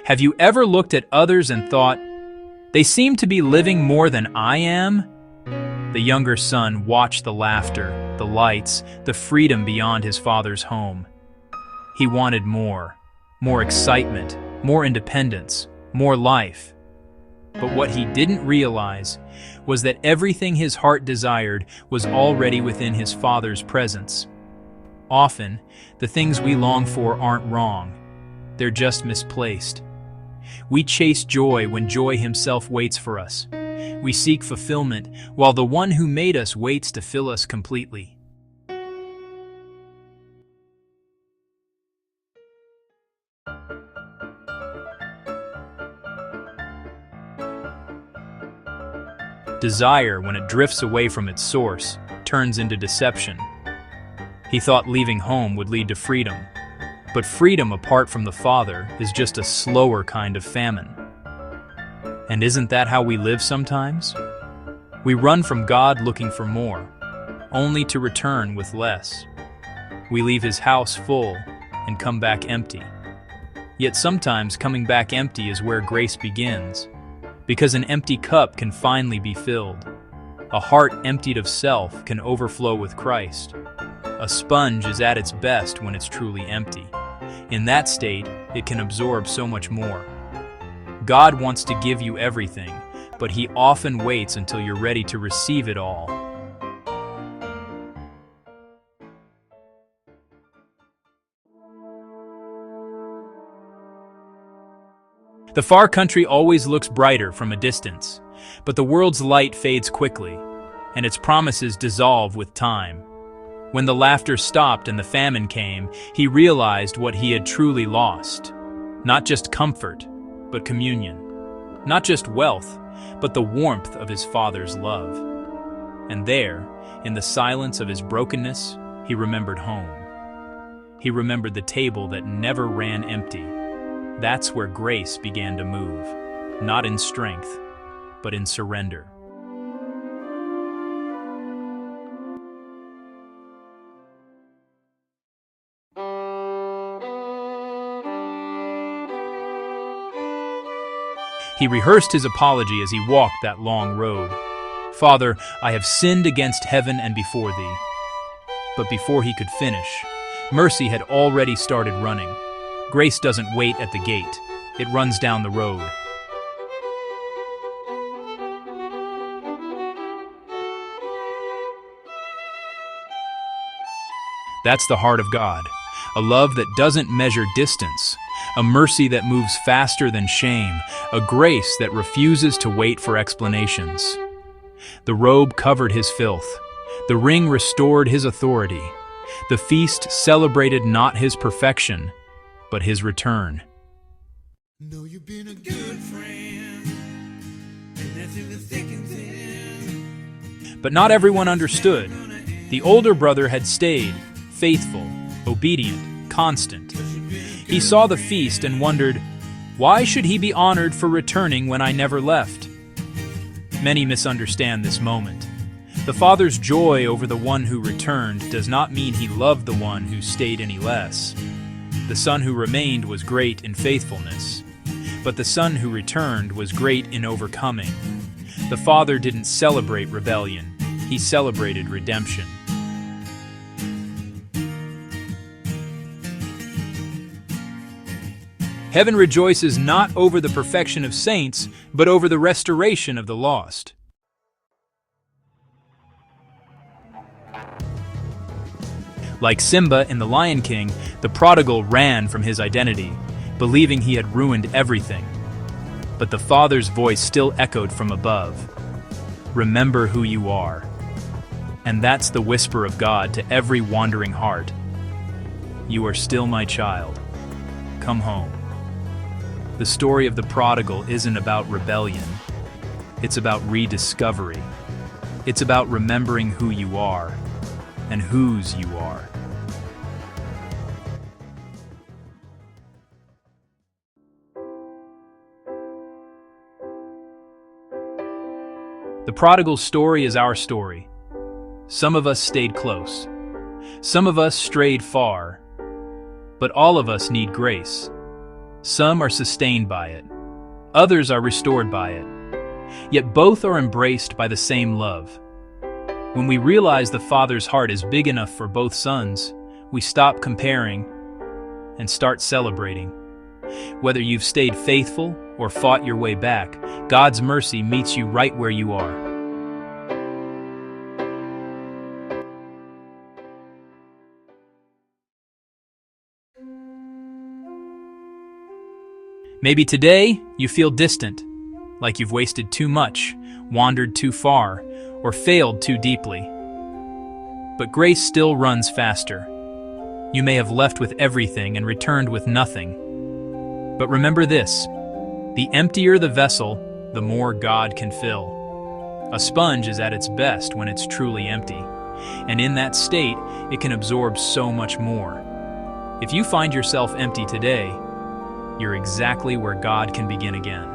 Have you ever looked at others and thought, they seem to be living more than I am? The younger son watched the laughter, the lights, the freedom beyond his father's home. He wanted more excitement, more independence, more life. But what he didn't realize was that everything his heart desired was already within his father's presence. Often, the things we long for aren't wrong. They're just misplaced. We chase joy when joy himself waits for us. We seek fulfillment while the one who made us waits to fill us completely. Desire, when it drifts away from its source, turns into deception. He thought leaving home would lead to freedom, but freedom apart from the Father is just a slower kind of famine. And isn't that how we live sometimes? We run from God looking for more, only to return with less. We leave His house full and come back empty. Yet sometimes coming back empty is where grace begins, because an empty cup can finally be filled. A heart emptied of self can overflow with Christ. A sponge is at its best when it's truly empty. In that state, it can absorb so much more. God wants to give you everything, but He often waits until you're ready to receive it all. The far country always looks brighter from a distance, but the world's light fades quickly, and its promises dissolve with time. When the laughter stopped and the famine came, he realized what he had truly lost. Not just comfort, but communion. Not just wealth, but the warmth of his Father's love. And there, in the silence of his brokenness, he remembered home. He remembered the table that never ran empty. That's where grace began to move, not in strength, but in surrender. He rehearsed his apology as he walked that long road. "Father, I have sinned against heaven and before thee." But before he could finish, mercy had already started running. Grace doesn't wait at the gate. It runs down the road. That's the heart of God, a love that doesn't measure distance, a mercy that moves faster than shame, a grace that refuses to wait for explanations. The robe covered his filth. The ring restored his authority. The feast celebrated not his perfection, but his return. Know you've been a good friend, and that's in the thick and thin. But not everyone understood. The older brother had stayed, faithful, obedient, constant. He saw the feast and wondered, why should he be honored for returning when I never left? Many misunderstand this moment. The Father's joy over the one who returned does not mean he loved the one who stayed any less. The son who remained was great in faithfulness, but the son who returned was great in overcoming. The Father didn't celebrate rebellion, he celebrated redemption. Heaven rejoices not over the perfection of saints, but over the restoration of the lost. Like Simba in The Lion King, the prodigal ran from his identity, believing he had ruined everything. But the Father's voice still echoed from above. Remember who you are. And that's the whisper of God to every wandering heart. You are still my child. Come home. The story of the prodigal isn't about rebellion. It's about rediscovery. It's about remembering who you are and whose you are. The prodigal's story is our story. Some of us stayed close. Some of us strayed far. But all of us need grace. Some are sustained by it. Others are restored by it. Yet both are embraced by the same love. When we realize the Father's heart is big enough for both sons, we stop comparing and start celebrating. Whether you've stayed faithful or fought your way back, God's mercy meets you right where you are. Maybe today you feel distant, like you've wasted too much, wandered too far, or failed too deeply. But grace still runs faster. You may have left with everything and returned with nothing. But remember this: the emptier the vessel, the more God can fill. A sponge is at its best when it's truly empty, and in that state, it can absorb so much more. If you find yourself empty today, you're exactly where God can begin again.